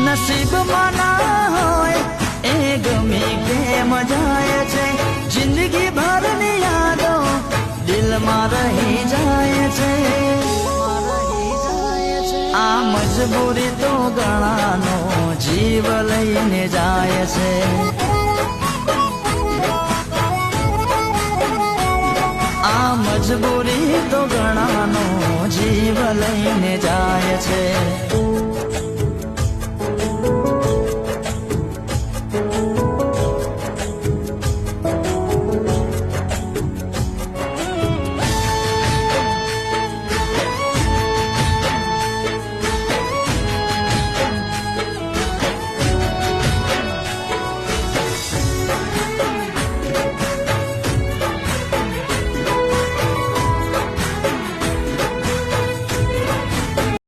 નસીબમાં ના હોય એ ગમી કેમ જાય છે, જિંદગી ભરની યાદો દિલમાં રહી જાય છે. આ મજબૂરી તો ઘણાનો જીવ લઈને જાય છે. આ મજબૂરી તો ઘણાનો જીવ લઈને જાય છે.